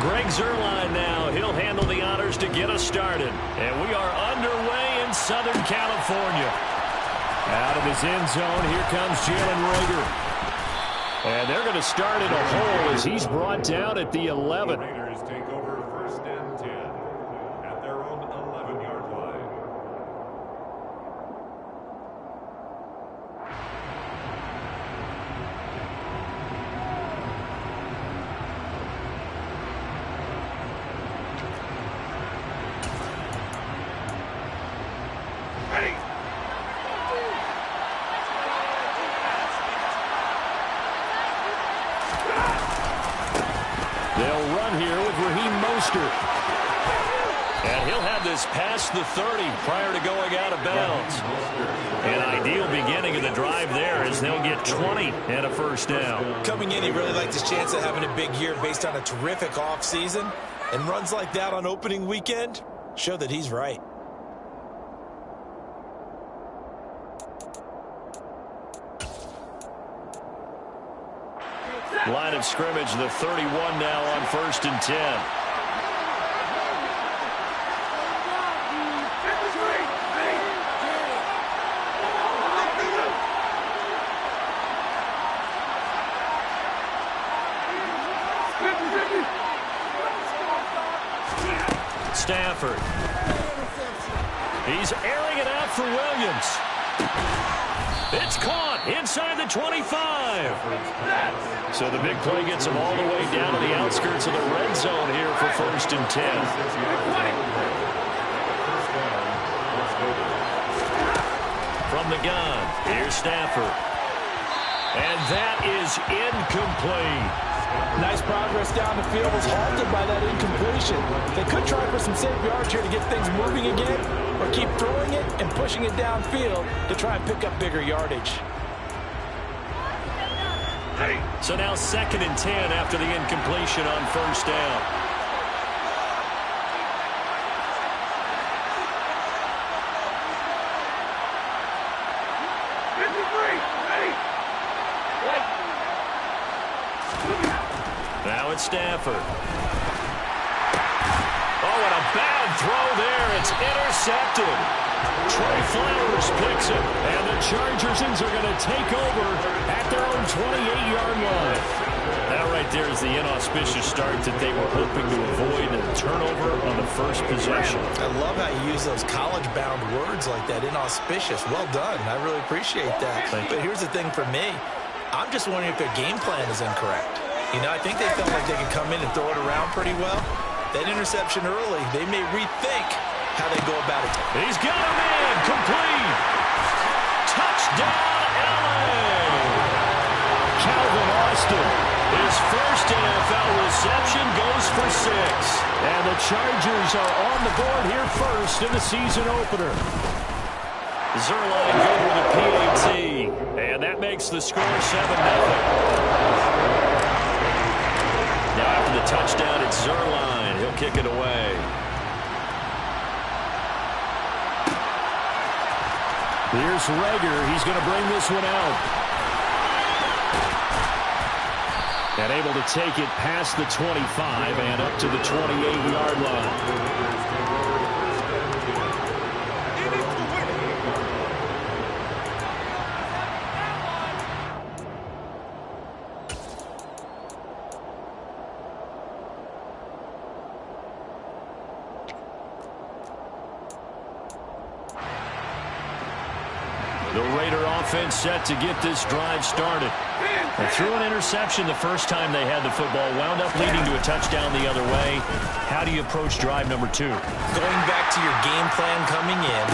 Greg Zuerlein now. He'll handle the honors to get us started. And we are underway in Southern California. Out of his end zone, here comes Jalen Reagor. And they're going to start in a hole as he's brought down at the 11. Raiders take over 1st and 10 at their own 11-yard line. Ready. They'll run here with Raheem Mostert. And he'll have this past the 30 prior to going out of bounds. An ideal beginning of the drive there as they'll get 20 and a first down. Coming in, he really liked his chance of having a big year based on a terrific offseason. And runs like that on opening weekend show that he's right. Line of scrimmage, the 31 now on 1st and 10. Stafford. He's airing it out for Williams. It's caught inside the 25. So the big play gets him all the way down to the outskirts of the red zone here for 1st and 10. From the gun, here's Stafford. And that is incomplete. Nice progress down the field, was halted by that incompletion. They could try for some safe yards here to get things moving again, or keep throwing it and pushing it downfield to try and pick up bigger yardage. So now 2nd and 10 after the incompletion on 1st down. Now it's Stafford. Oh, and a bad throw there. It's intercepted. Trey Flowers picks it, and the Chargers are going to take over at their own 28-yard line. That right there is the inauspicious start that they were hoping to avoid, and a turnover on the first possession. I love how you use those college-bound words like that, inauspicious. Well done. I really appreciate that. But here's the thing for me. I'm just wondering if their game plan is incorrect. You know, I think they felt like they could come in and throw it around pretty well. That interception early, they may rethink how they go about it. He's got him in. Complete. Touchdown, LA. Calvin Austin. His first NFL reception goes for 6. And the Chargers are on the board here first in the season opener. Zuerlein good with a PAT. And that makes the score 7-0. Now after the touchdown, it's Zuerlein. He'll kick it away. Here's Reagor. He's going to bring this one out. And able to take it past the 25 and up to the 28-yard line. The Raider offense set to get this drive started. They threw an interception the first time they had the football, wound up leading to a touchdown the other way. How do you approach drive number 2? Going back to your game plan coming in,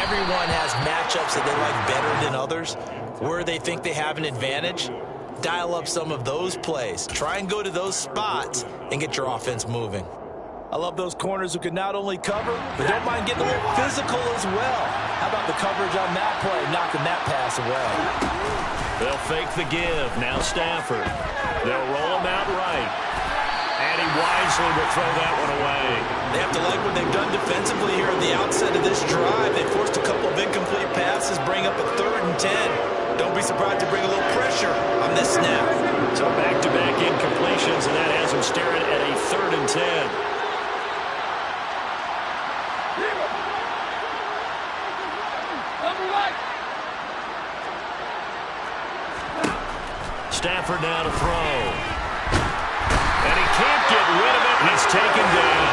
everyone has matchups that they like better than others. Where they think they have an advantage, dial up some of those plays. Try and go to those spots and get your offense moving. I love those corners who can not only cover, but don't mind getting a little physical as well. How about the coverage on that play, knocking that pass away? They'll fake the give. Now Stafford. They'll roll him out right. And he wisely will throw that one away. They have to like what they've done defensively here at the outset of this drive. They forced a couple of incomplete passes, bring up a 3rd and 10. Don't be surprised to bring a little pressure on this snap. So back-to-back incompletions, and that has him staring at a 3rd and Stafford now to throw. And he can't get rid of it. He's taken down.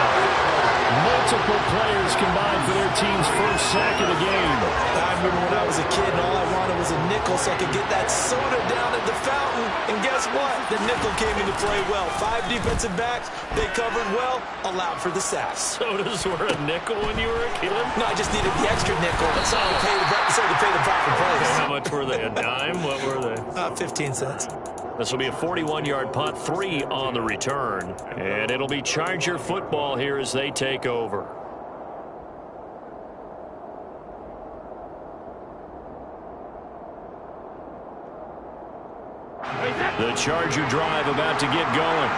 Multiple players combined for their team's first sack of the game. I remember when I was a kid and all I wanted was a nickel so I could get that soda down at the fountain. And guess what? The nickel came into play well. 5 defensive backs, they covered well, allowed for the sacks. Sodas were a nickel when you were a kid? No, I just needed the extra nickel so I could pay the proper price. How much were they? A dime? What were they? 15 cents. This will be a 41-yard punt, 3 on the return. And it'll be Charger football here as they take over. The Charger drive about to get going.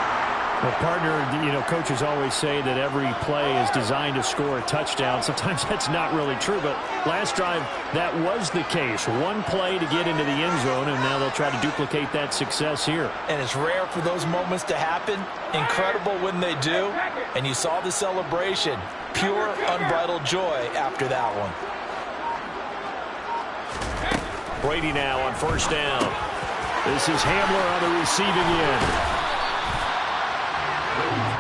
Well, partner, you know, coaches always say that every play is designed to score a touchdown. Sometimes that's not really true, but last drive, that was the case. One play to get into the end zone, and now they'll try to duplicate that success here. And it's rare for those moments to happen. Incredible when they do. And you saw the celebration. Pure, unbridled joy after that one. Brady now on first down. This is Hamler on the receiving end.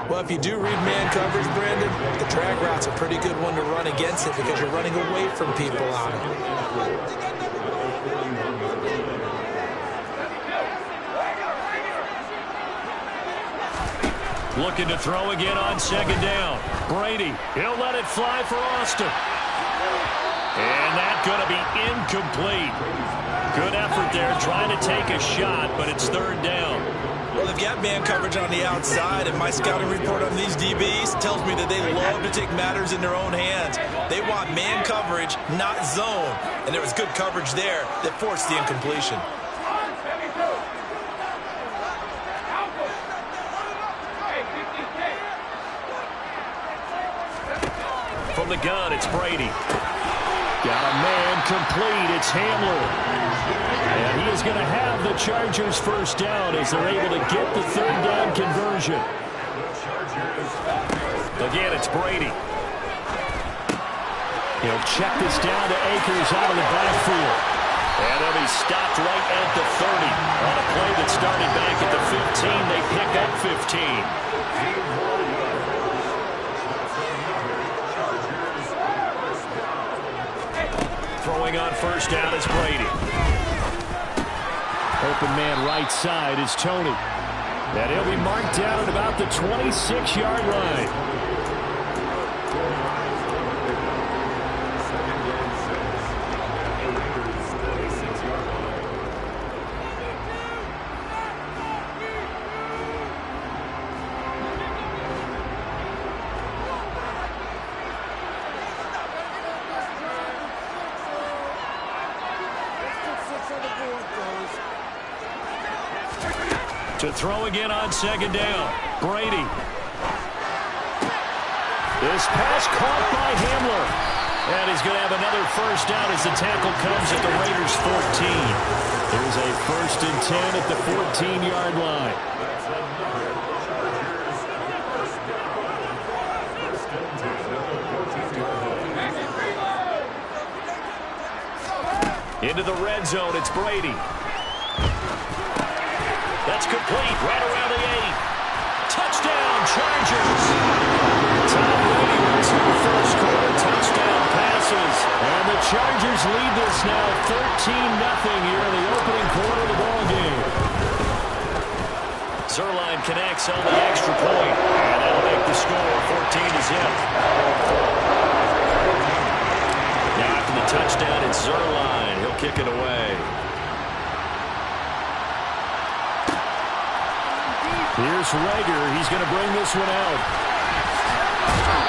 Well, if you do read man coverage, Brandon, the drag route's a pretty good one to run against it because you're running away from people on it. Looking to throw again on second down. Brady, he'll let it fly for Austin. And that's going to be incomplete. Good effort there, trying to take a shot, but it's third down. Well, they've got man coverage on the outside, and my scouting report on these DBs tells me that they love to take matters in their own hands. They want man coverage, not zone. And there was good coverage there that forced the incompletion. From the gun, it's Brady. Got a man complete. It's Hamler. And he is going to have the Chargers first down as they're able to get the third down conversion. Again, it's Brady. He'll check this down to Akers out of the backfield. And he'll be stopped right at the 30. On a play that started back at the 15, they pick up 15. Throwing on first down is Brady. Open man right side is Tony. And he'll be marked down at about the 26-yard line. To throw again on second down. Brady. This pass caught by Hamler. And he's going to have another first down as the tackle comes at the Raiders' 14. There's a 1st and 10 at the 14-yard line. Into the red zone, it's Brady. That's complete, right around the 8. Touchdown, Chargers. Tom Brady wins the first quarter touchdown passes. And the Chargers lead this now 13-0 here in the opening quarter of the ballgame. Zuerlein connects on the extra point. And that'll make the score 14-0. Now after the touchdown, it's Zuerlein. He'll kick it away. Here's Reagor. He's going to bring this one out.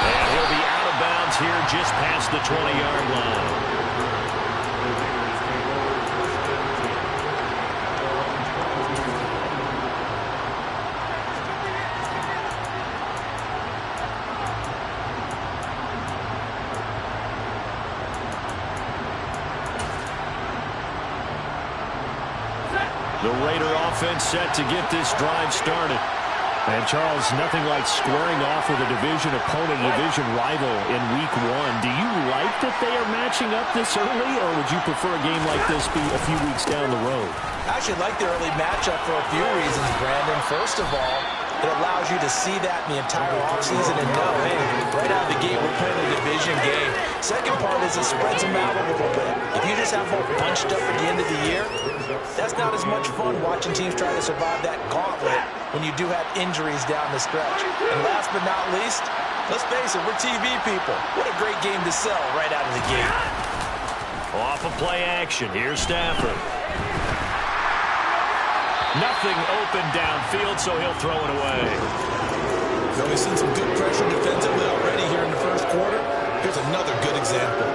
And he'll be out of bounds here just past the 20-yard line. The Raider offense set to get this drive started. And, Charles, nothing like squaring off with a division opponent, a division rival in Week 1. Do you like that they are matching up this early, or would you prefer a game like this be a few weeks down the road? I actually like the early matchup for a few reasons, Brandon. First of all, it allows you to see that in the entire offseason and know, hey, right out of the gate, we're playing a division game. Second part is it spreads them out a little bit. If you just have them bunched up at the end of the year, that's not as much fun watching teams try to survive that gauntlet when you do have injuries down the stretch. And last but not least, let's face it, we're TV people. What a great game to sell right out of the gate. Off of play action, here's Stafford. Nothing open downfield, so he'll throw it away. So we've seen some good pressure defensively already here in the first quarter. Here's another good example.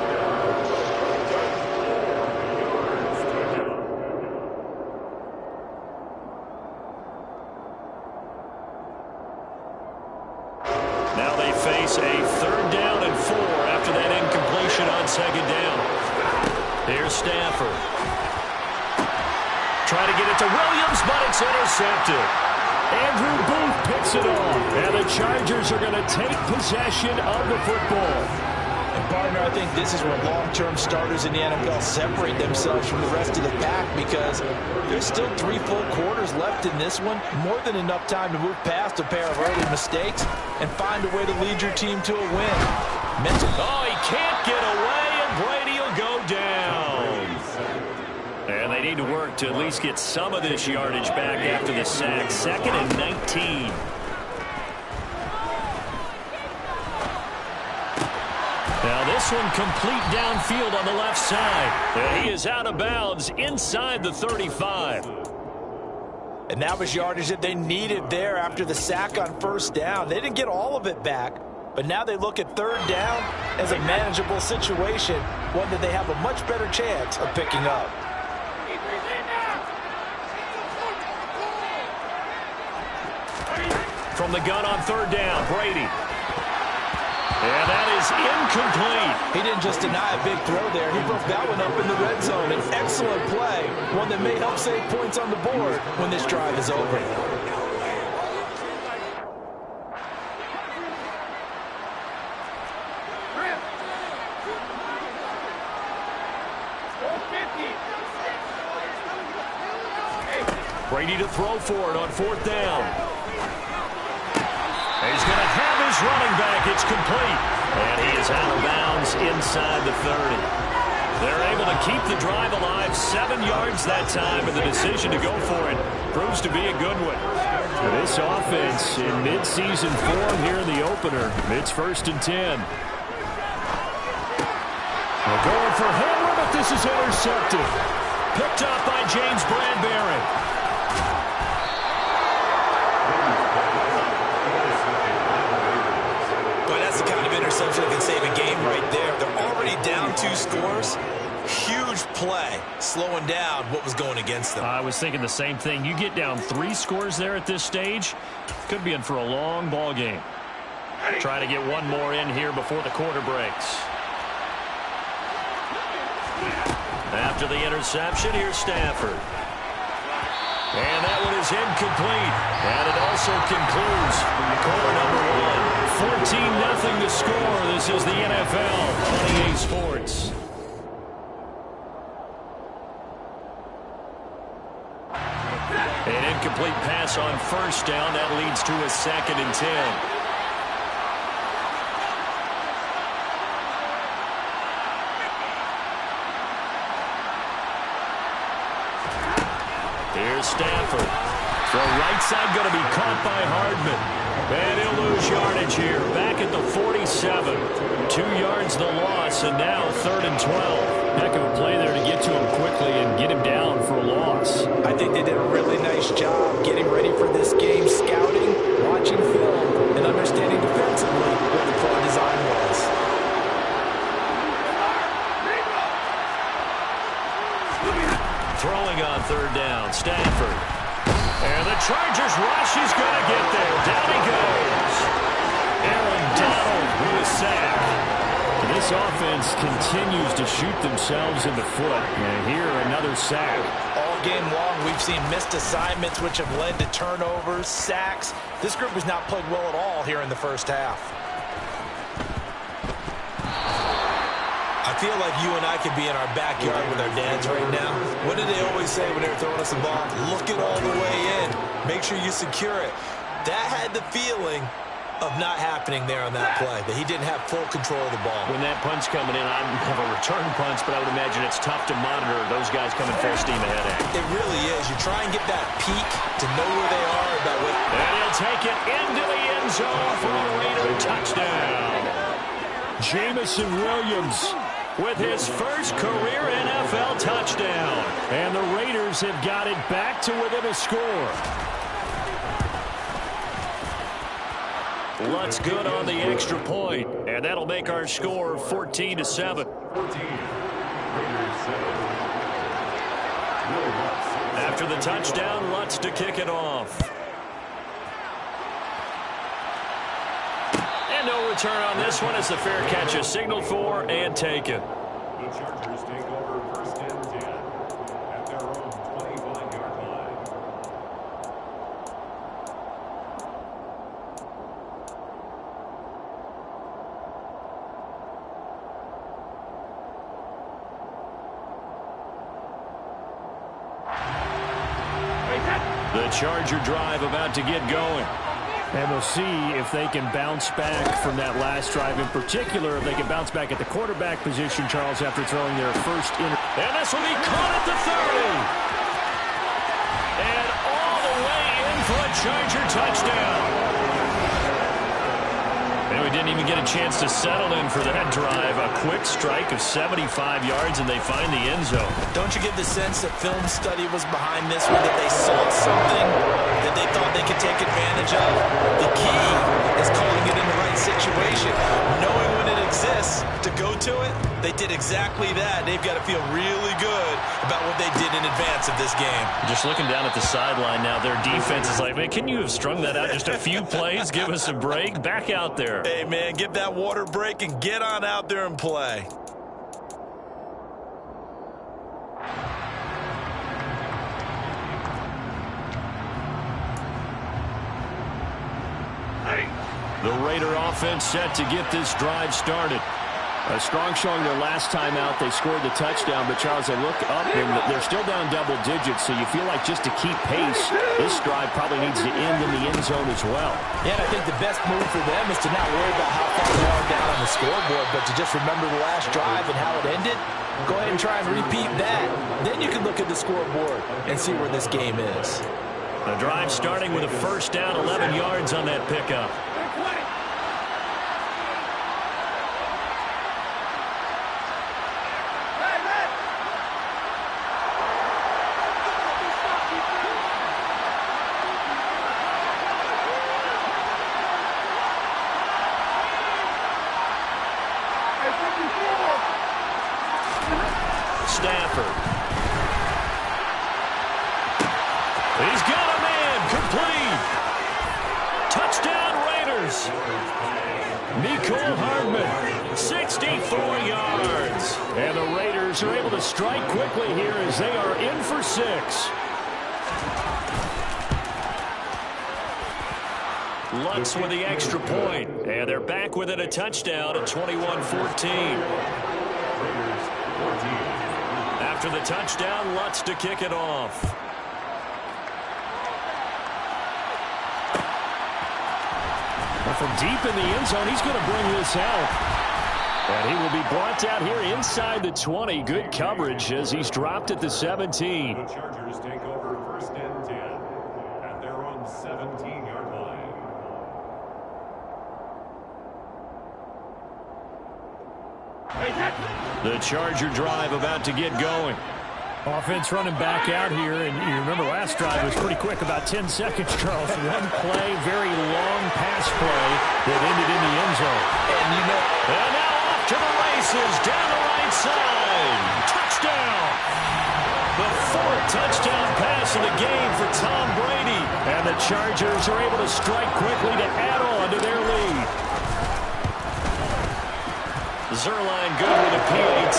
Now they face a 3rd down and 4 after that incompletion on 2nd down. Here's Stafford. Trying to get it to Williams, but it's intercepted. Andrew Booth picks it off, and the Chargers are going to take possession of the football. And, partner, I think this is where long-term starters in the NFL separate themselves from the rest of the pack because there's still 3 full quarters left in this one. More than enough time to move past a pair of early mistakes and find a way to lead your team to a win. Oh, he can't get away, and Brady will go down. And they need to work to at least get some of this yardage back after the sack. 2nd and 19. Now this one complete downfield on the left side. And he is out of bounds inside the 35. And that was yardage that they needed there after the sack on 1st down. They didn't get all of it back, but now they look at 3rd down as a manageable situation, one that they have a much better chance of picking up. From the gun on 3rd down, Brady. And that is incomplete. He didn't just deny a big throw there. He broke that one up in the red zone. An excellent play, one that may help save points on the board when this drive is over. Brady to throw for it on 4th down. He's going to have his running back. It's complete. And he is out of bounds inside the 30. They're able to keep the drive alive. 7 yards that time, and the decision to go for it proves to be a good one. For this offense in midseason form here in the opener, it's 1st and 10. They're going for Hamler, but this is intercepted. Picked up by James Bradbury. Interception that can save a game right there. They're already down 2 scores. Huge play, slowing down what was going against them. I was thinking the same thing. You get down 3 scores there at this stage, could be in for a long ball game. Try to get one more in here before the quarter breaks. After the interception, here's Stafford. And that one is incomplete. And it also concludes quarter number 1. 14-0 to score. This is the NFL on EA Sports. An incomplete pass on 1st down. That leads to a 2nd and 10. Here's Stafford. Throw right side going to be caught by Hardman. And he'll lose yardage here. Back at the 47. 2 yards the loss, and now 3rd and 12. Heck of a play there to get to him quickly and get him down for a loss. I think they did a really nice job getting ready for this game, scouting, watching film, and understanding defensively what the play design was. Throwing on 3rd down, Stafford. And the Chargers rush. He's going to get there. Down he goes. Aaron Donald with a sack. This offense continues to shoot themselves in the foot. And here, another sack. All game long, we've seen missed assignments which have led to turnovers, sacks. This group has not played well at all here in the first half. I feel like you and I could be in our backyard with our dads right now. What did they always say when they were throwing us the ball? Look it all the way in. Make sure you secure it. That had the feeling of not happening there on that play, that he didn't have full control of the ball. When that punch coming in, I don't have a return punch, but I would imagine it's tough to monitor those guys coming full steam ahead at you. It really is. You try and get that peek to know where they are about what... And he'll take it into the end zone for a Raider touchdown. Jameson Williams with his first career NFL touchdown. And the Raiders have got it back to within a score. Lutz good on the extra point, and that'll make our score 14-7. After the touchdown, Lutz to kick it off. And no return on this one as the fair catch is signaled for and taken. The Chargers take over first and 10 at their own 25-yard line. The Charger drive about to get going. And we'll see if they can bounce back from that last drive in particular, if they can bounce back at the quarterback position, Charles, after throwing their first And this will be caught at the 30. And all the way in for a Charger touchdown. And we didn't even get a chance to settle in for that drive. A quick strike of 75 yards, and they find the end zone. Don't you get the sense that film study was behind this one, that they saw something that they thought they could take advantage of? The key is calling it in the right situation, knowing when it exists to go to it. They did exactly that. They've got to feel really good about what they did in advance of this game. Just looking down at the sideline now, their defense is like, man, can you have strung that out just a few plays? Give us a break. Back out there. Hey, man, give that water break and get on out there and play. The Raider offense set to get this drive started. A strong showing their last time out. They scored the touchdown, but Charles, they look up and they're still down double digits, so you feel like just to keep pace, this drive probably needs to end in the end zone as well. Yeah, and I think the best move for them is to not worry about how far they are down on the scoreboard, but to just remember the last drive and how it ended. Go ahead and try and repeat that. Then you can look at the scoreboard and see where this game is. The drive starting with a first down, 11 yards on that pickup. Stafford. He's got a man, complete. Touchdown Raiders. Mecole Hardman, 64 yards. And the Raiders are able to strike quickly here as they are in for 6. Lutz with the extra point. And they're back within a touchdown at 21-14. After the touchdown, Lutz to kick it off. Well, from deep in the end zone, he's going to bring this out. And he will be brought down here inside the 20. Good coverage as he's dropped at the 17. The Chargers take over first and 10 at their own 17-yard line. The Charger drive about to get going. Offense running back out here, and you remember last drive was pretty quick, about 10 seconds, Charles. One play, very long pass play that ended in the end zone. And you know, and now off to the races, down the right side. Touchdown! The 4th touchdown pass of the game for Tom Brady. And the Chargers are able to strike quickly to add on to their lead. Zuerlein good with a PAT.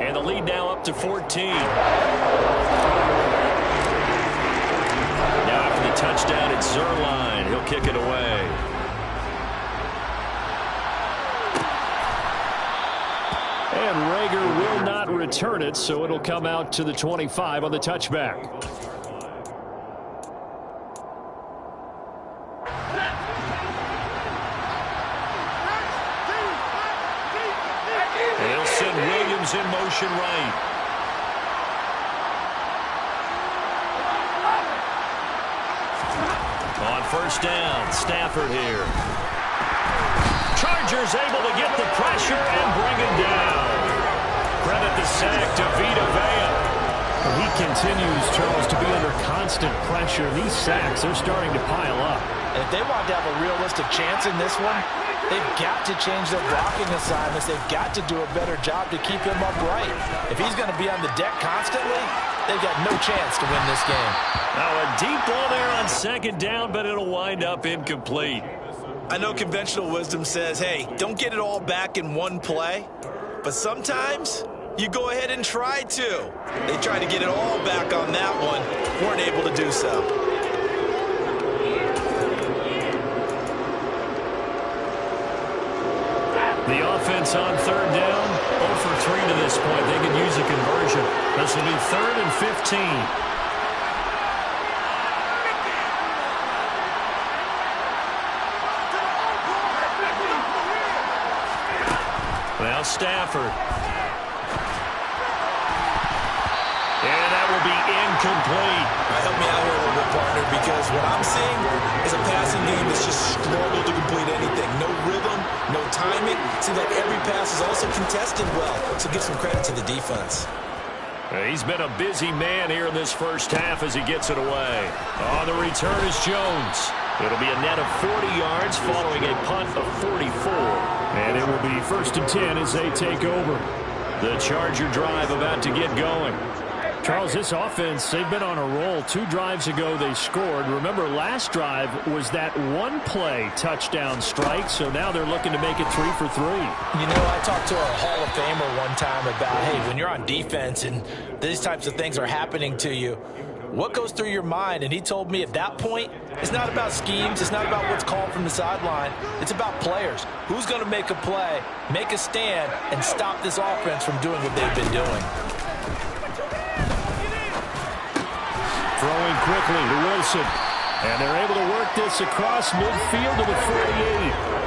And the lead now up to 14. Now after the touchdown, it's Zuerlein. He'll kick it away. And Reagor will not return it, so it'll come out to the 25 on the touchback. They'll send Williams in motion right. On first down, Stafford here. Chargers able to get the pressure and bring him down. Credit the sack to Vita Vea. He continues, Charles, to be under constant pressure. These sacks are starting to pile up. And if they want to have a realistic chance in this one, they've got to change their blocking assignments. They've got to do a better job to keep him upright. If he's going to be on the deck constantly, they've got no chance to win this game. Now a deep ball there on second down, but it'll wind up incomplete. I know conventional wisdom says, hey, don't get it all back in one play. But sometimes you go ahead and try to. They tried to get it all back on that one. Weren't able to do so. The offense on third down, 0 for 3 to this point. They could use a conversion. This will be 3rd and 15. Now Stafford. And that will be incomplete. Help me out here a little bit, partner, because what I'm seeing is a passing game that's just struggled to complete anything. No rhythm, no timing. Seems like every pass is also contested well, so give some credit to the defense. He's been a busy man here in this first half as he gets it away. On the return is Jones. It'll be a net of 40 yards following a punt of 44. And it will be 1st and 10 as they take over. The Charger drive about to get going. Charles, this offense, they've been on a roll. 2 drives ago they scored. Remember, last drive was that one-play touchdown strike, so now they're looking to make it 3 for 3. You know, I talked to a Hall of Famer one time about, hey, when you're on defense and these types of things are happening to you, what goes through your mind? And he told me at that point, it's not about schemes. It's not about what's called from the sideline. It's about players. Who's going to make a play, make a stand, and stop this offense from doing what they've been doing? Throwing quickly to Wilson. And they're able to work this across midfield to the 48.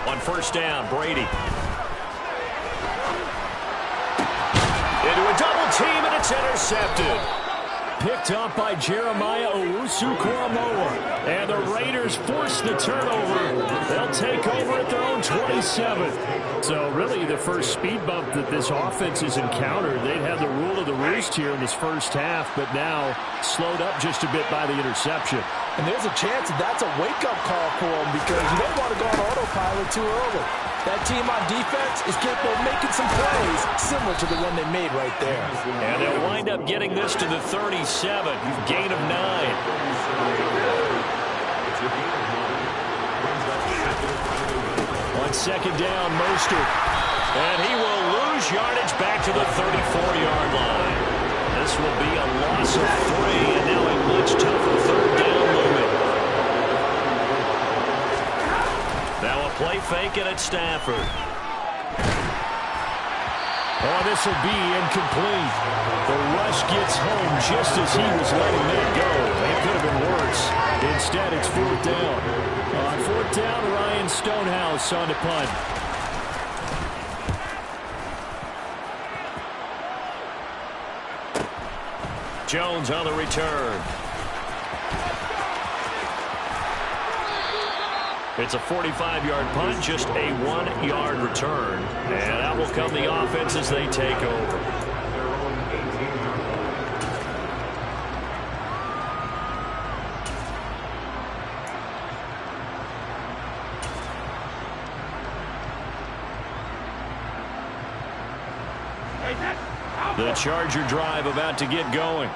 On first down, Brady. Into a double team, and it's intercepted. Picked up by Jeremiah Owusu-Koramoah. And the Raiders force the turnover. They'll take over at their own 27. So really the first speed bump that this offense has encountered. They'd had the rule of the roost here in this first half, but now slowed up just a bit by the interception. And there's a chance that that's a wake-up call for them because you don't want to go on autopilot too early. That team on defense is capable of making some plays similar to the one they made right there. And they'll wind up getting this to the 37. Gain of 9. On second down, Mostert. And he will lose yardage back to the 34-yard line. This will be a loss of 3, and now a much tougher third down looming. Now a play fake it at Stafford. Oh, this will be incomplete. The rush gets home just as he was letting that go. It could have been worse. Instead, it's 4th down. On 4th down, Ryan Stonehouse on the punt. Jones on the return. It's a 45-yard punt, just a 1-yard return. And out will come the offense as they take over. The Charger drive about to get going.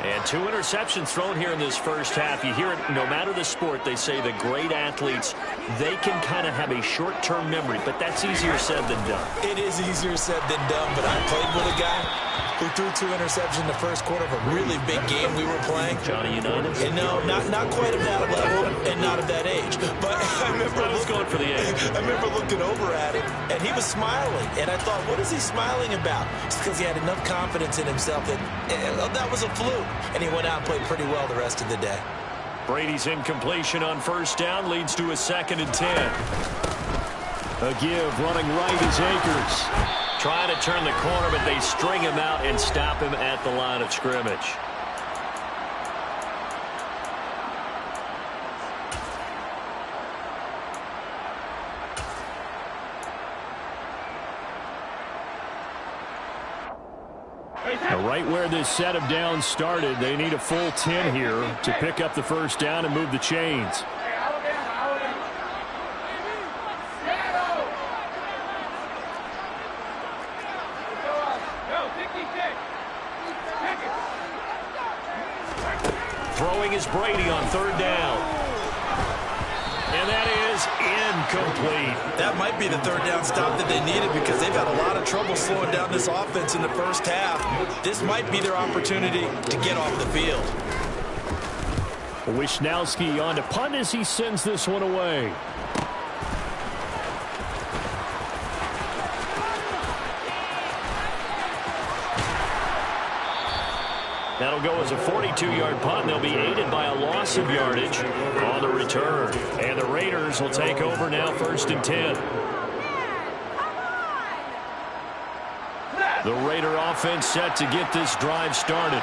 And 2 interceptions thrown here in this first half. You hear it, no matter the sport, they say the great athletes, they can kind of have a short-term memory, but that's easier said than done. It is easier said than done, but I played with a guy who threw 2 interceptions in the first quarter of a really big game we were playing. Johnny Unitas? And no, not quite of that level and not of that age. But I remember going for the age. I remember looking over at him, and he was smiling. And I thought, what is he smiling about? It's because he had enough confidence in himself that that was a fluke. And he went out and played pretty well the rest of the day. Brady's incompletion on first down leads to a 2nd and 10. A give running right is Akers. Trying to turn the corner, but they string him out and stop him at the line of scrimmage. Right where this set of downs started, they need a full 10 here to pick up the first down and move the chains. Throwing is Brady on 3rd down. And that is incomplete. That might be the 3rd down stop that they needed because they've had a lot of trouble slowing down this offense in the first half. This might be their opportunity to get off the field. Wishnowski on to punt as he sends this one away. That'll go as a 42-yard punt. They'll be aided by a loss of yardage on the return. And the Raiders will take over now, 1st and 10. The Raider offense set to get this drive started.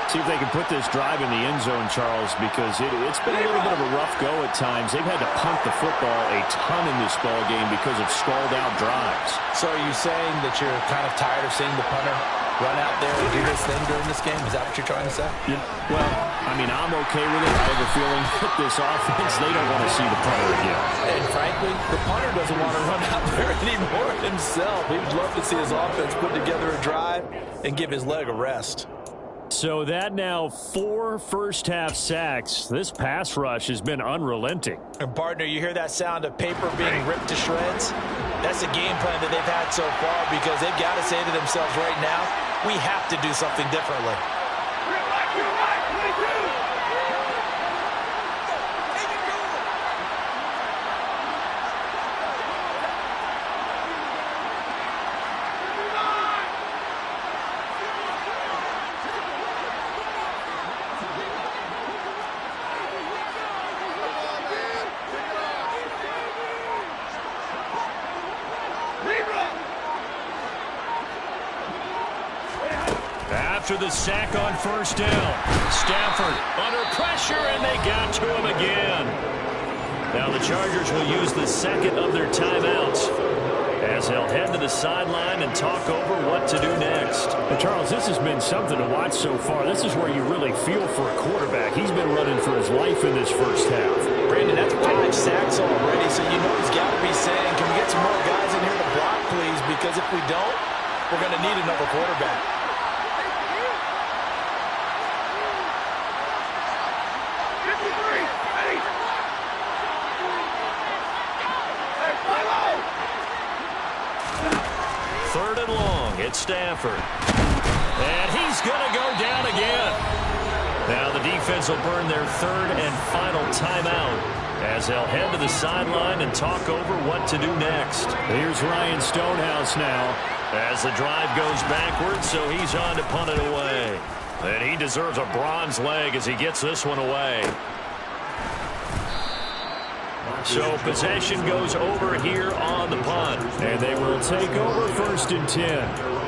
See if they can put this drive in the end zone, Charles, because it's been a little bit of a rough go at times. They've had to punt the football a ton in this ball game because of stalled-out drives. So are you saying that you're kind of tired of seeing the punter run out there and do this thing during this game? Is that what you're trying to say? Yeah, well, I mean, I'm okay with it. I have a feeling that this offense, they don't want to see the punter again. And frankly, the punter doesn't want to run out there anymore himself. He would love to see his offense put together a drive and give his leg a rest. So that now 4 first-half sacks. This pass rush has been unrelenting. And, partner, you hear that sound of paper being ripped to shreds? That's a game plan that they've had so far because they've got to say to themselves right now, we have to do something differently. After the sack on first down, Stafford under pressure, and they got to him again. Now the Chargers will use the 2nd of their timeouts as they'll head to the sideline and talk over what to do next. Well, Charles, this has been something to watch so far. This is where you really feel for a quarterback. He's been running for his life in this first half. Brandon, that's 5 sacks already, so you know he's got to be saying, can we get some more guys in here to block, please? Because if we don't, we're going to need another quarterback. Stafford. And he's going to go down again. Now the defense will burn their 3rd and final timeout as they'll head to the sideline and talk over what to do next. Here's Ryan Stonehouse now as the drive goes backwards, so he's on to punt it away. And he deserves a bronze leg as he gets this one away. So possession goes over here on the punt. And they will take over 1st and 10.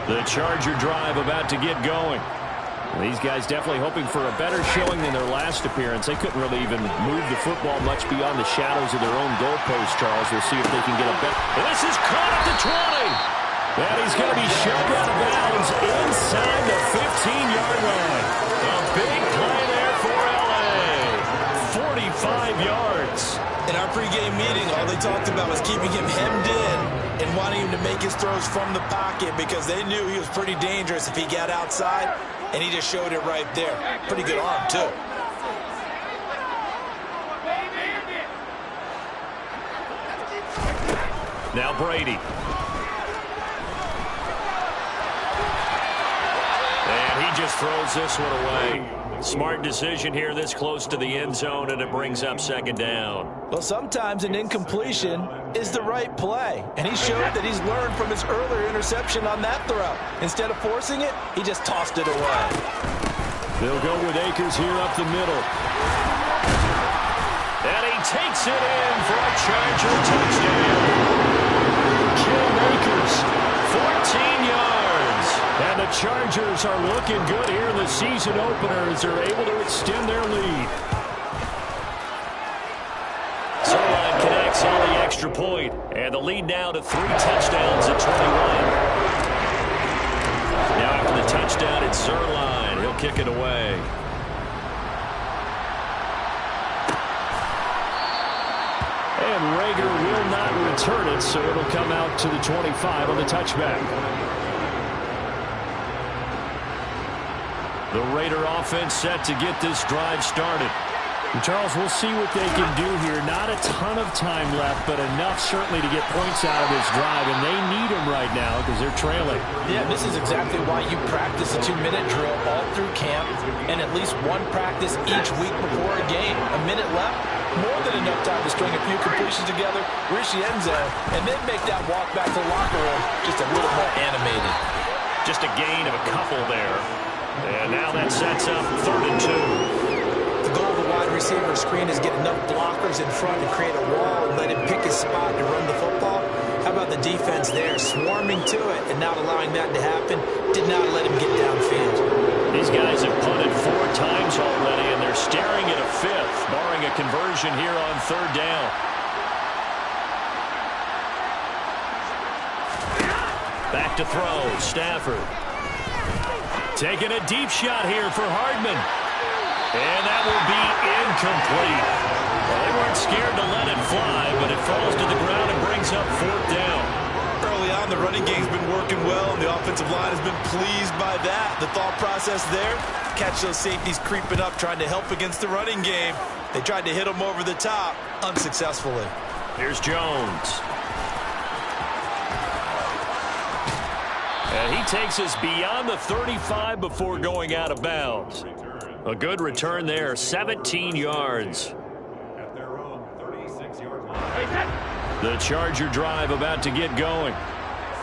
The Charger drive about to get going. These guys definitely hoping for a better showing than their last appearance. They couldn't really even move the football much beyond the shadows of their own goalpost, Charles. We'll see if they can get a better. This is caught at the 20. And he's going to be shoved out of bounds inside the 15-yard line. A big play there for L.A. 45 yards. In our pregame meeting, all they talked about was keeping him hemmed in and wanting him to make his throws from the pocket because they knew he was pretty dangerous if he got outside, and he just showed it right there. Pretty good arm, too. Now Brady. And he just throws this one away. Smart decision here this close to the end zone, and it brings up second down. Well, sometimes an incompletion is the right play, and he showed that he's learned from his earlier interception on that throw. Instead of forcing it, he just tossed it away. They'll go with Akers here up the middle. And he takes it in for a Charger touchdown. Cam Akers, 14 yards. And the Chargers are looking good here in the season opener as they're able to extend their lead. Zerline connects on the extra point, and the lead now to 3 touchdowns at 21. Now after the touchdown, it's Zerline. He'll kick it away. And Rager will not return it, so it'll come out to the 25 on the touchback. The Raider offense set to get this drive started. And Charles, we'll see what they can do here. Not a ton of time left, but enough certainly to get points out of this drive, and they need them right now because they're trailing. Yeah, this is exactly why you practice a 2-minute drill all through camp and at least one practice each week before a game. A minute left, more than enough time to string a few completions together, reach the end zone, and then make that walk back to the locker room just a little more animated. Just a gain of a couple there. And now that sets up 3rd and 2. The goal of the wide receiver screen is get enough blockers in front to create a wall and let him pick his spot to run the football. How about the defense there, swarming to it and not allowing that to happen? Did not let him get downfield. These guys have punted 4 times already, and they're staring at a 5th, barring a conversion here on 3rd down. Back to throw, Stafford. Taking a deep shot here for Hardman. And that will be incomplete. Well, they weren't scared to let it fly, but it falls to the ground and brings up 4th down. Early on, the running game's been working well, and the offensive line has been pleased by that. The thought process there, catch those safeties creeping up, trying to help against the running game. They tried to hit them over the top, unsuccessfully. Here's Jones. And he takes us beyond the 35 before going out of bounds. A good return there, 17 yards. At their own 36-yard line. The Charger drive about to get going.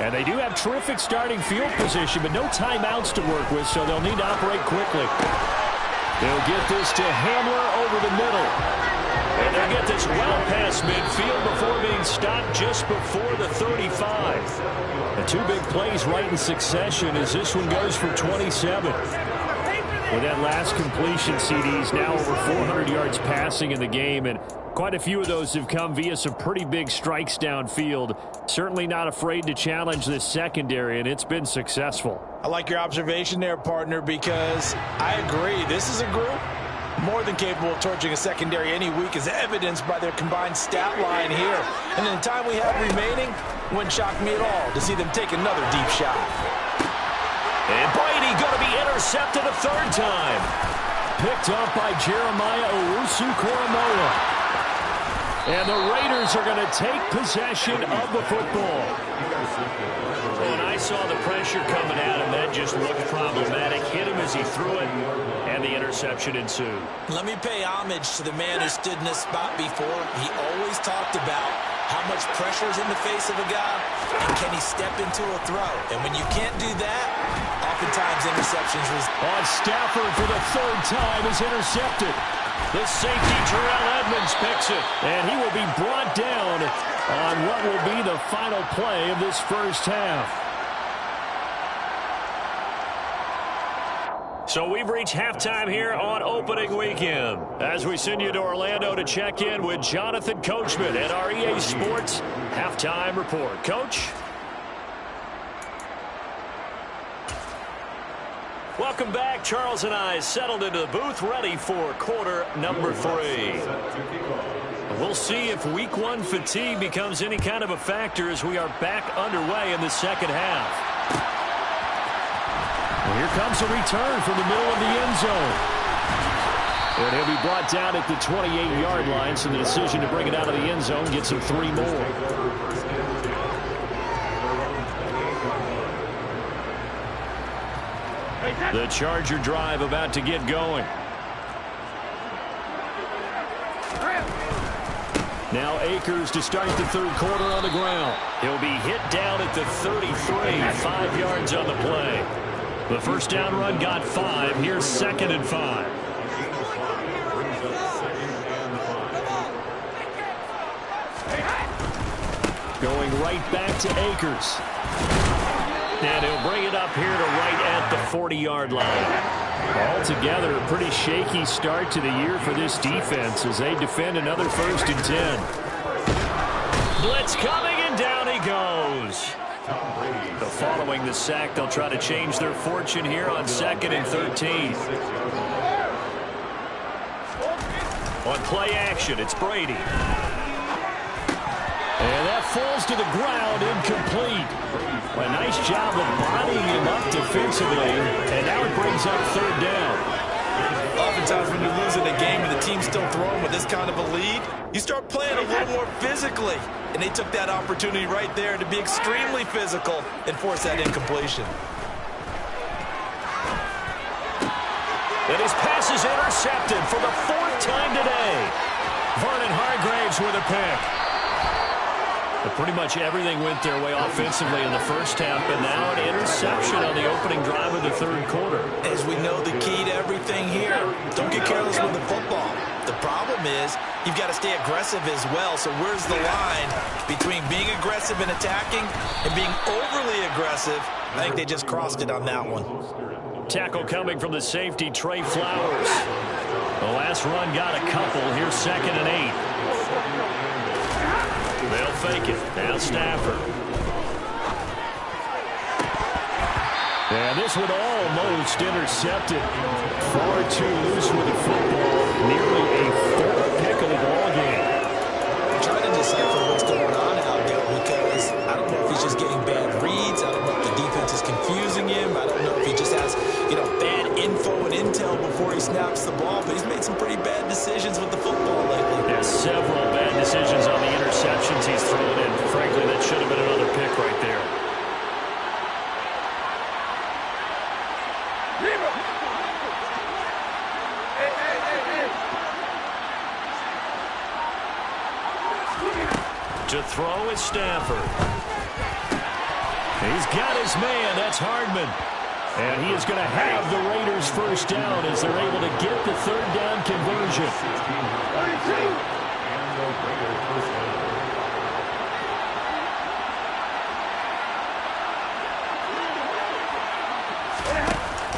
And they do have terrific starting field position, but no timeouts to work with, so they'll need to operate quickly. They'll get this to Hamler over the middle. And they'll get this well past midfield before being stopped just before the 35. The 2 big plays right in succession as this one goes for 27. With that last completion, CD's now over 400 yards passing in the game, and quite a few of those have come via some pretty big strikes downfield. Certainly not afraid to challenge this secondary, and it's been successful. I like your observation there, partner, because I agree. This is a group more than capable of torching a secondary any week, as evidenced by their combined stat line here. And in the time we have remaining, wouldn't shock me at all to see them take another deep shot. And Brady going to be intercepted a 3rd time. Picked up by Jeremiah Owusu-Koramoah. And the Raiders are going to take possession of the football. When I saw the pressure coming at him, that just looked problematic. Hit him as he threw it, and the interception ensued. Let me pay homage to the man who stood in this spot before. He always talked about how much pressure is in the face of a guy, and can he step into a throw? And when you can't do that, oftentimes interceptions on Stafford for the 3rd time is intercepted. The safety, Terrell Edmonds, picks it, and he will be brought down on what will be the final play of this first half. So we've reached halftime here on opening weekend. As we send you to Orlando to check in with Jonathan Coachman at our EA Sports Halftime Report. Coach? Welcome back. Charles and I settled into the booth, ready for quarter number 3. We'll see if week 1 fatigue becomes any kind of a factor as we are back underway in the second half. Well, here comes a return from the middle of the end zone. And he'll be brought down at the 28-yard line, so the decision to bring it out of the end zone gets him 3 more. The Charger drive about to get going. Now Akers to start the third quarter on the ground. He'll be hit down at the 33, 5 yards on the play. The first down run got 5. Here's 2nd and 5. Going right back to Akers. And he'll bring it up here to right at the 40-yard line. Altogether, a pretty shaky start to the year for this defense as they defend another 1st and 10. Blitz coming, and down he goes. Following the sack, they'll try to change their fortune here on 2nd and 13. On play action, it's Brady. And that falls to the ground, incomplete. A nice job of bodying him up defensively, and now it brings up 3rd down. Oftentimes when you're losing a game and the team's still throwing with this kind of a lead, you start playing a little more physically. And they took that opportunity right there to be extremely physical and force that incompletion. And his pass is intercepted for the 4th time today. Vernon Hargreaves with a pick. But pretty much everything went their way offensively in the first half, and now an interception on the opening drive of the 3rd quarter. As we know, the key to everything here, don't get careless with the football. The problem is you've got to stay aggressive as well. So where's the line between being aggressive and attacking and being overly aggressive? I think they just crossed it on that one. Tackle coming from the safety, Trey Flowers. The last run got a couple. Here's 2nd and 8. They'll fake it. Now Stafford. And this one almost intercepted. Far too loose with the football. Nearly a 4th pick of the ball game. I'm trying to decipher what's going on out there because I don't know if he's just getting bad reads. I don't know if the defense is confusing him. I don't know if he just has, bad info and intel before he snaps the ball. But he's made some pretty bad decisions with the football lately. There's several bad decisions on the interceptions he's thrown in. Frankly, that should have been another pick right there. To throw is Stafford. He's got his man. That's Hardman. And he is going to have the Raiders first down as they're able to get the 3rd down conversion.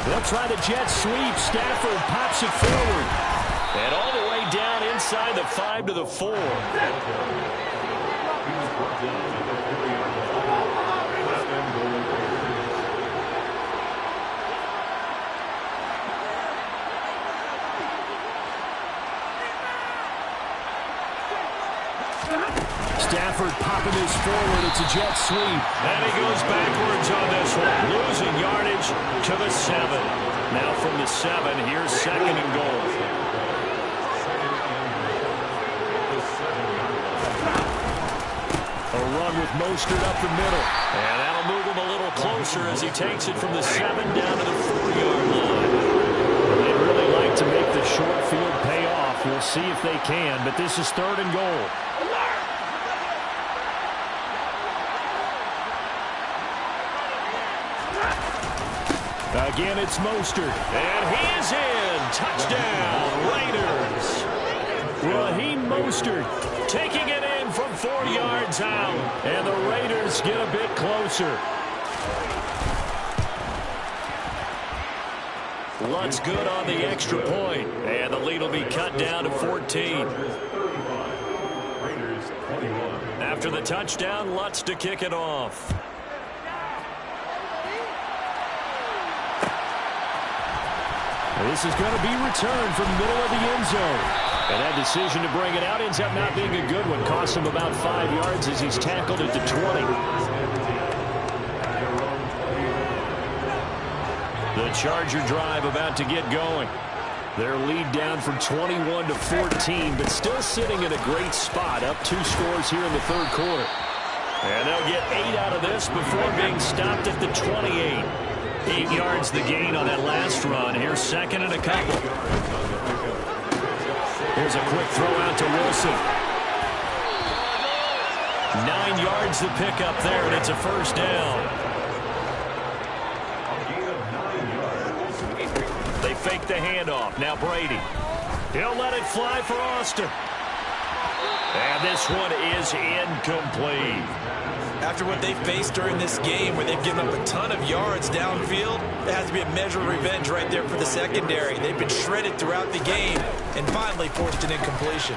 They'll try the jet sweep. Stafford pops it forward. And all the way down inside the 5 to the 4. Stafford popping this forward. It's a jet sweep. And he goes backwards on this one. Losing yardage to the 7. Now from the 7, here's 2nd and goal. A run with Mostert up the middle. And that'll move him a little closer as he takes it from the 7 down to the 4-yard line. They'd really like to make the short field pay off. We'll see if they can, but this is 3rd and goal. Again, it's Mostert. And he is in. Touchdown, Raiders. Raheem Mostert taking it in from 4 yards out. And the Raiders get a bit closer. Lutt's good on the extra point. And the lead will be cut down to 14. After the touchdown, Lutz to kick it off. This is going to be returned from the middle of the end zone. And that decision to bring it out ends up not being a good one. Costs him about 5 yards as he's tackled at the 20. The Charger drive about to get going. Their lead down from 21 to 14, but still sitting in a great spot, up 2 scores here in the third quarter. And they'll get 8 out of this before being stopped at the 28. 8 yards the gain on that last run. Here's second and a couple. Here's a quick throw out to Wilson. 9 yards the pickup there, and it's a first down. They fake the handoff. Now Brady. He'll let it fly for Austin. And this one is incomplete. After what they faced during this game where they've given up a ton of yards downfield, there has to be a measure of revenge right there for the secondary. They've been shredded throughout the game and finally forced an incompletion.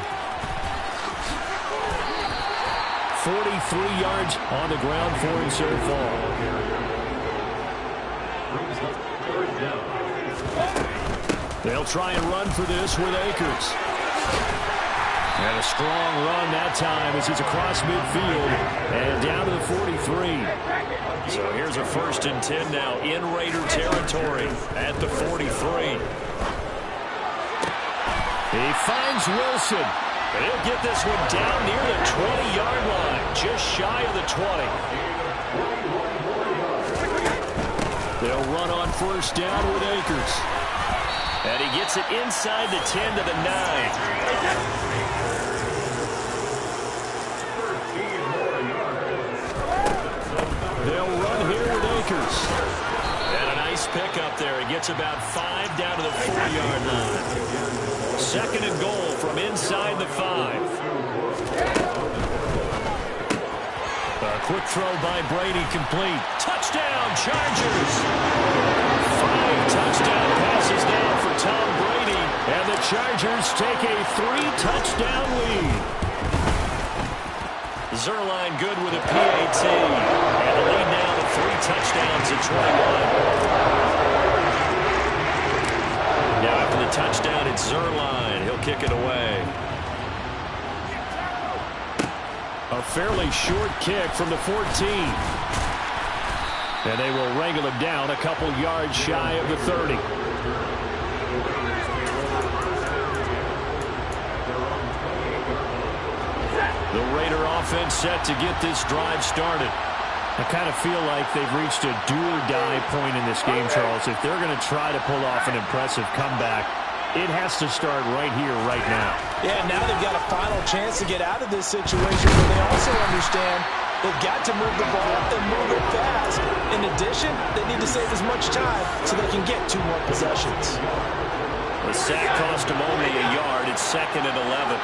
43 yards on the ground for him so far. They'll try and run for this with Akers. And a strong run that time as he's across midfield and down to the 43. So here's a 1st and 10 now in Raider territory at the 43. He finds Wilson. He'll get this one down near the 20-yard line, just shy of the 20. They'll run on 1st down with Akers. And he gets it inside the 10 to the 9. They'll run here with Akers. And a nice pickup there. He gets about 5 down to the 4-yard line. 2nd and goal from inside the 5. A quick throw by Brady complete. Touchdown, Chargers. 5 touchdown passes now for Tom Brady. And the Chargers take a 3-touchdown lead. Zuerlein good with a PAT. And the lead now to 3 touchdowns at 21. Now after the touchdown, it's Zuerlein. He'll kick it away. A fairly short kick from the 14. And they will wrangle him down a couple yards shy of the 30. The Raider offense set to get this drive started. I kind of feel like they've reached a do-or-die point in this game, Charles. If they're going to try to pull off an impressive comeback, it has to start right here, right now. Yeah, now they've got a final chance to get out of this situation, but they also understand they've got to move the ball and move it fast. In addition, they need to save as much time so they can get 2 more possessions. The sack cost them only a yard. It's 2nd and 11.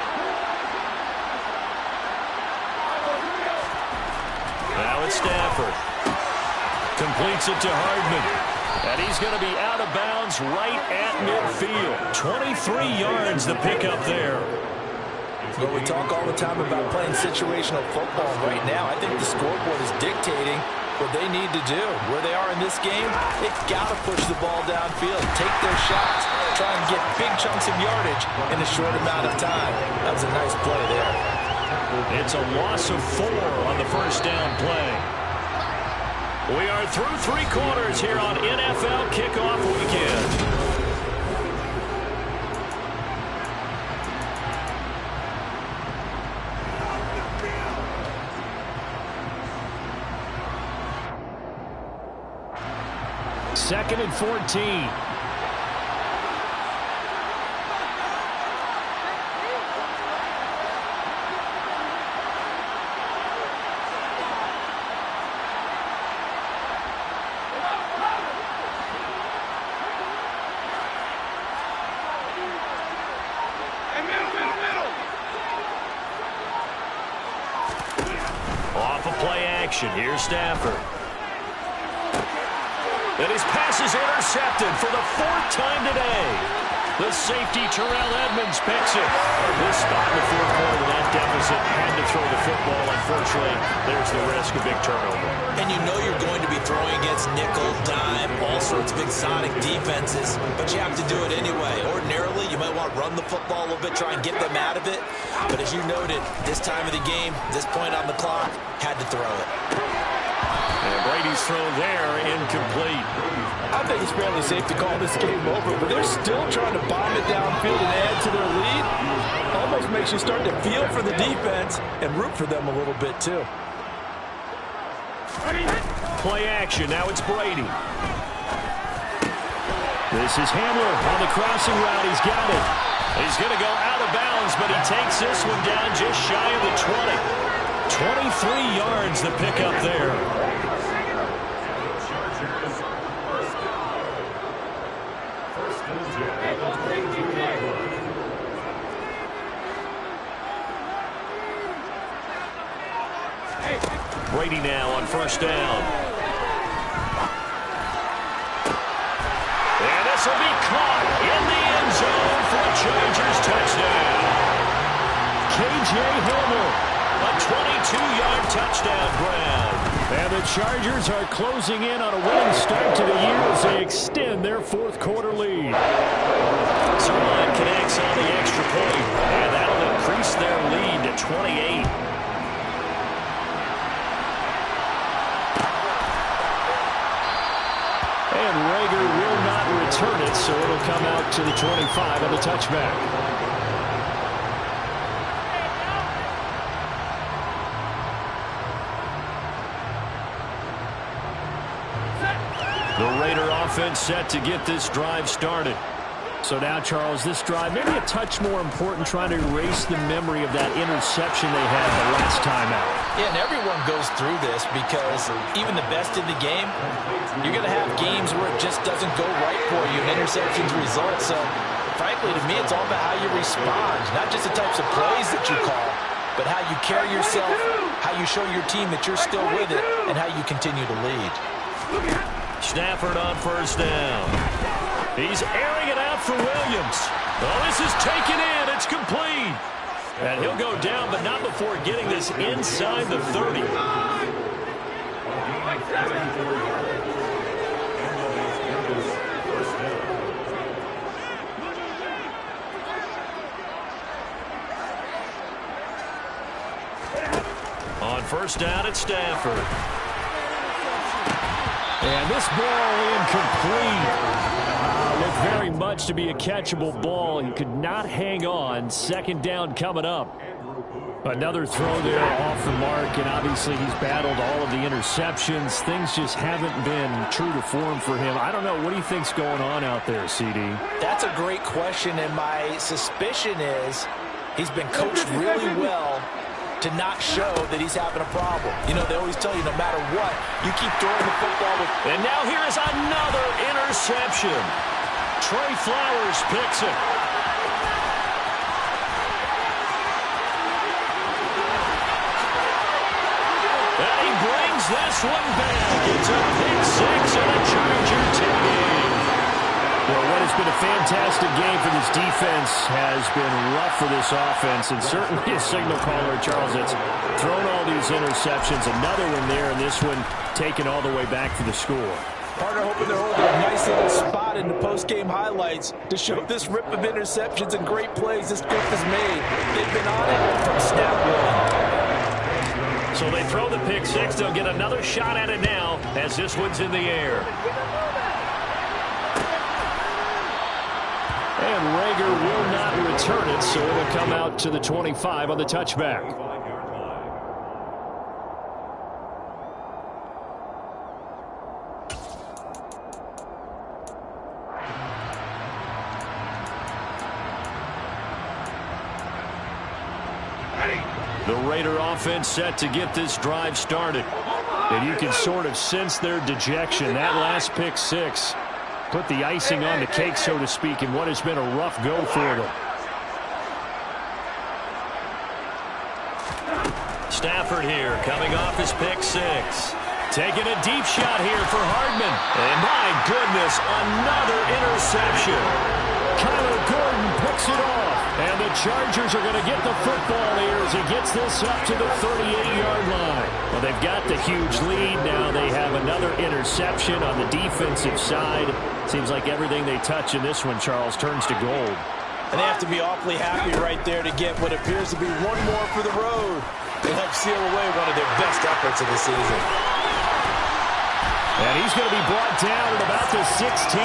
Now it's Stafford. Completes it to Hardman. And he's going to be out of bounds right at midfield. 23 yards the pickup there. Well, we talk all the time about playing situational football right now. I think the scoreboard is dictating what they need to do. Where they are in this game, they've got to push the ball downfield, take their shots, try and get big chunks of yardage in a short amount of time. That was a nice play there. It's a loss of 4 on the 1st down play. We are through 3 quarters here on NFL Kickoff Weekend. Second and 14. Off of play action. Here's Stafford. And his pass is intercepted for the 4th time today. The safety, Terrell Edmonds, picks it. This spot in the 4th quarter, that deficit had to throw the football. Unfortunately, there's the risk of big turnover. And you know you're going to be throwing against nickel, dime, all sorts of exotic defenses, but you have to do it anyway. Ordinarily, you might want to run the football a little bit, try and get them out of it. But as you noted, this time of the game, this point on the clock, had to throw it. And Brady's throw there, incomplete. I think it's fairly safe to call this game over, but they're still trying to bomb it downfield and add to their lead. Almost makes you start to feel for the defense and root for them a little bit, too. Play action. Now it's Brady. This is Hamler on the crossing route. He's got it. He's going to go out of bounds, but he takes this one down just shy of the 20. 23 yards the pickup there. Brady now on 1st down. And this will be caught in the end zone for a Chargers touchdown. K.J. Hamler, a 22-yard touchdown grab. And the Chargers are closing in on a winning start to the year as they extend their 4th quarter lead. Zuerlein connects on the extra point, and that'll increase their lead to 28. And Reagor will not return it, so it'll come out to the 25 on the touchback. The Raider offense set to get this drive started. So now, Charles, this drive maybe a touch more important, trying to erase the memory of that interception they had the last time out. Yeah, and everyone goes through this because even the best in the game, you're going to have games where it just doesn't go right for you and interceptions result. So, frankly, to me, it's all about how you respond, not just the types of plays that you call, but how you carry yourself, how you show your team that you're still with it, and how you continue to lead. Stafford on 1st down. He's airing it out for Williams. Oh, this is taken in. It's complete. And he'll go down, but not before getting this inside the 30. On 1st down, it's Stafford. And this ball incomplete. Looked very much to be a catchable ball. He could not hang on. 2nd down coming up. Another throw there off the mark, and obviously he's battled all of the interceptions. Things just haven't been true to form for him. I don't know. What do you think's going on out there, CD? That's a great question, and my suspicion is he's been coached really well to not show that he's having a problem. You know, they always tell you no matter what, you keep throwing the football with. And now here is another interception. Trey Flowers picks it. And he brings this one back. It's a pick 6 and a Charger take. Well, what has been a fantastic game for this defense has been rough for this offense, and certainly a signal caller, Charles, that's thrown all these interceptions. Another one there, and this one taken all the way back for the score. Partner hoping they're holding a nice little spot in the post-game highlights to show this rip of interceptions and great plays this group has made. They've been on it from snap one. So they throw the pick 6. They'll get another shot at it now as this one's in the air. And Reagor will not return it, so it'll come out to the 25 on the touchback. The Raider offense set to get this drive started. And you can sort of sense their dejection. That last pick 6 put the icing on the cake, so to speak, in what has been a rough go for them. Stafford here, coming off his pick 6. Taking a deep shot here for Hardman. And my goodness, another interception. Kyler Gordon picks it off. And the Chargers are going to get the football here as he gets this up to the 38-yard line. Well, they've got the huge lead. Now they have another interception on the defensive side. Seems like everything they touch in this one, Charles, turns to gold. And they have to be awfully happy right there to get what appears to be one more for the road. They help seal away one of their best efforts of the season. And he's going to be brought down at about the 16.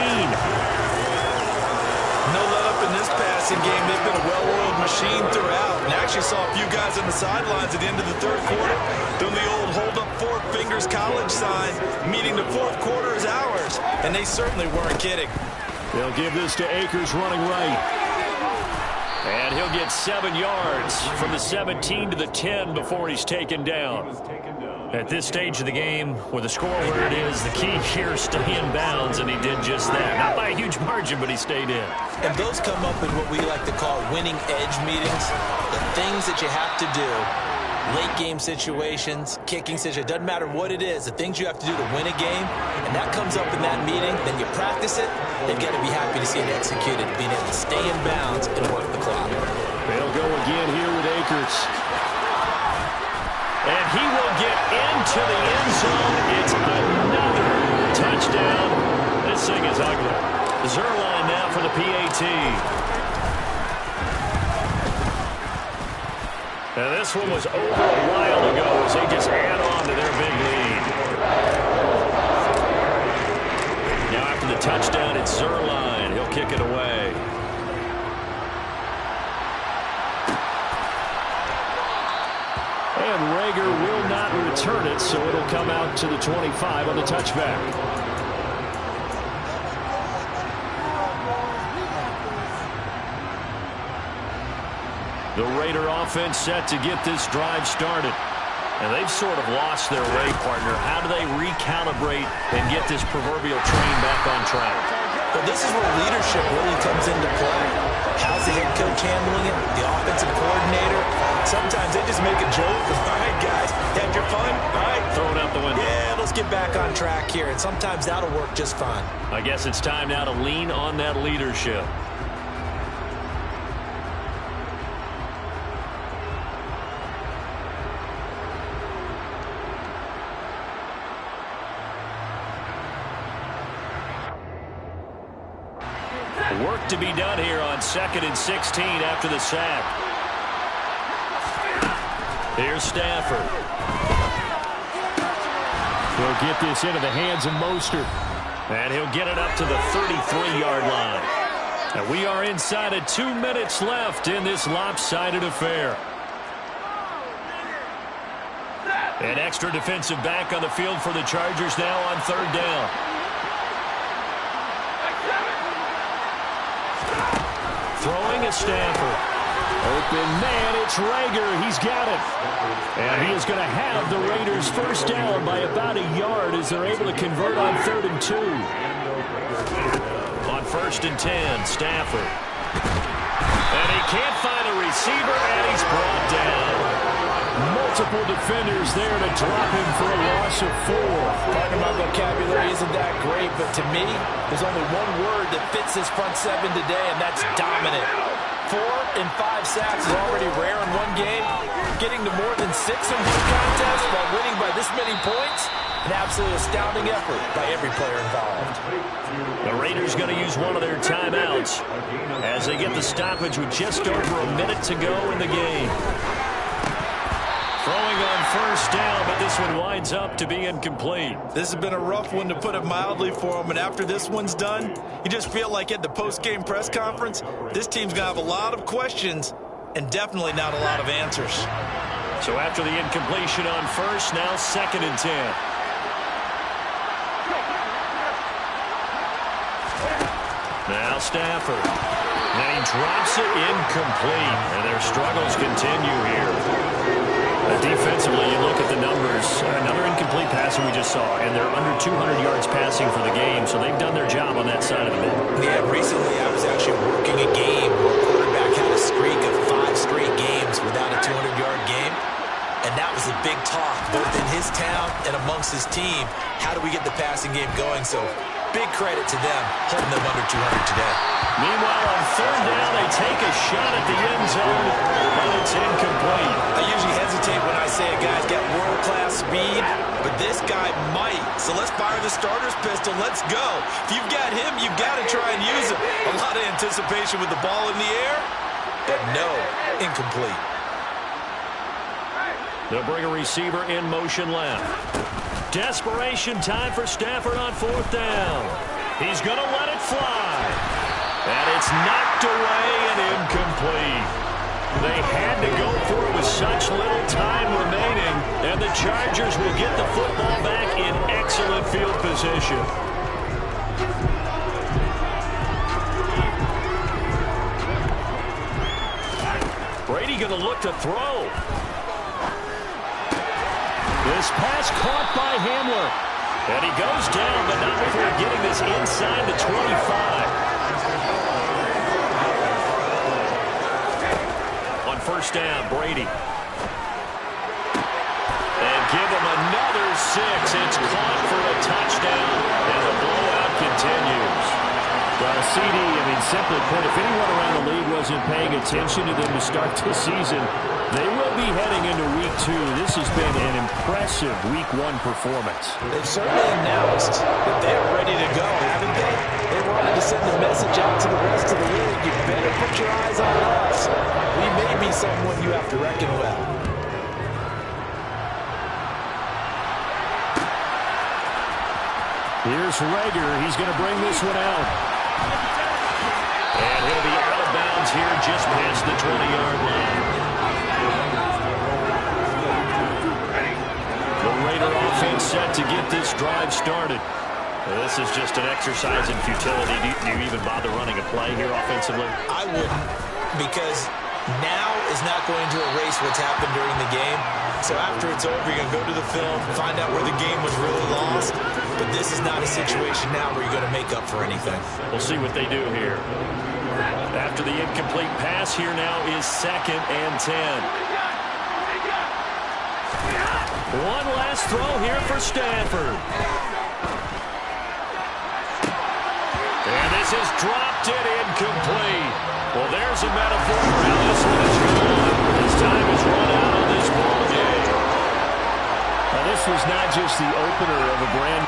No let-up in this passing game. They've been a well-oiled machine throughout. And actually saw a few guys on the sidelines at the end of the third quarter doing the old hold-up four fingers college sign, meaning the fourth quarter is ours. And they certainly weren't kidding. They'll give this to Akers running right. And he'll get 7 yards from the 17 to the 10 before he's taken down. At this stage of the game, with the score where it is, the key here is stay in bounds, and he did just that. Not by a huge margin, but he stayed in. And those come up in what we like to call winning edge meetings. The things that you have to do, late game situations, kicking situations, doesn't matter what it is, the things you have to do to win a game, and that comes up in that meeting, then you practice it, they've got to be happy to see it executed, being able to stay in bounds and work the clock. They'll go again here with Akers. And he will get into the end zone. It's another touchdown. This thing is ugly. Zuerlein now for the PAT. Now this one was over a while ago as they just add on to their big lead. Now after the touchdown, it's Zuerlein. He'll kick it away. And Reagor will not return it, so it'll come out to the 25 on the touchback. The Raider offense set to get this drive started. And they've sort of lost their way, partner. How do they recalibrate and get this proverbial train back on track? Well, this is where leadership really comes into play. How's the head coach handling it? The offensive coordinator? Sometimes they just make a joke. All right, guys, had your fun? All right. Throw it out the window. Yeah, let's get back on track here. And sometimes that'll work just fine. I guess it's time now to lean on that leadership. Work to be done here on 2nd and 16 after the sack. Here's Stafford. He'll get this into the hands of Mostert. And he'll get it up to the 33-yard line. And we are inside of 2 minutes left in this lopsided affair. An extra defensive back on the field for the Chargers now on 3rd down. Throwing at Stafford. Open man, it's Reagor. He's got it. And he is going to have the Raiders first down by about a yard as they're able to convert on 3rd and 2. On 1st and 10, Stafford. And he can't find a receiver, and he's brought down. Multiple defenders there to drop him for a loss of 4. Talking about vocabulary isn't that great, but to me, there's only one word that fits this front seven today, and that's dominant. 4 and 5 sacks is already rare in one game. Getting to more than 6 in one contest while winning by this many points, an absolutely astounding effort by every player involved. The Raiders going to use one of their timeouts as they get the stoppage with just over a minute to go in the game. Throwing on 1st down, but this one winds up to be incomplete. This has been a rough one, to put it mildly, for him. And after this one's done, you just feel like at the post-game press conference, this team's going to have a lot of questions and definitely not a lot of answers. So after the incompletion on 1st, now 2nd and 10. Now Stafford. And he drops it incomplete. And their struggles continue here. Defensively, you look at the numbers. Another incomplete passing we just saw, and they're under 200 yards passing for the game, so they've done their job on that side of the ball. Yeah, recently I was actually working a game where a quarterback had a streak of 5 straight games without a 200-yard game, and that was is a big talk, both in his town and amongst his team. How do we get the passing game going? So big credit to them, holding them under 200 today. Meanwhile, on third down, they take a shot at the end zone, but it's incomplete. I usually hesitate when I say a guy's got world-class speed, but this guy might. So let's fire the starter's pistol. Let's go. If you've got him, you've got to try and use him. A lot of anticipation with the ball in the air, but no, incomplete. They'll bring a receiver in motion left. Desperation time for Stafford on fourth down. He's going to let it fly. And it's knocked away and incomplete. They had to go for it with such little time remaining, and the Chargers will get the football back in excellent field position. Brady going to look to throw. This pass caught by Hamler. And he goes down, but not before getting this inside the 25. On first down, Brady. And give him another 6. It's caught for a touchdown, and the blowout continues. Well, CD, simply put, if anyone around the league wasn't paying attention to them to start this season, they will be heading into Week 2. This has been an impressive Week 1 performance. They've certainly announced that they're ready to go, haven't they? They wanted to send a message out to the rest of the league. You better put your eyes on us. We may be someone you have to reckon with. Here's Reagor. He's going to bring this one out. And he'll be out of bounds here just past the 20-yard line. The Raider offense set to get this drive started. This is just an exercise in futility. Do you even bother running a play here offensively? I wouldn't, because now is not going to erase what's happened during the game. So after it's over, you're going to go to the film, find out where the game was really lost. But this is not a situation now where you're going to make up for anything. We'll see what they do here. After the incomplete pass, here now is 2nd and 10. One last throw here for Stafford. And this is dropped it incomplete. Well, there's a metaphor for how this one is gone. His time is run out on this ball game. Now, this was not just the opener of a brand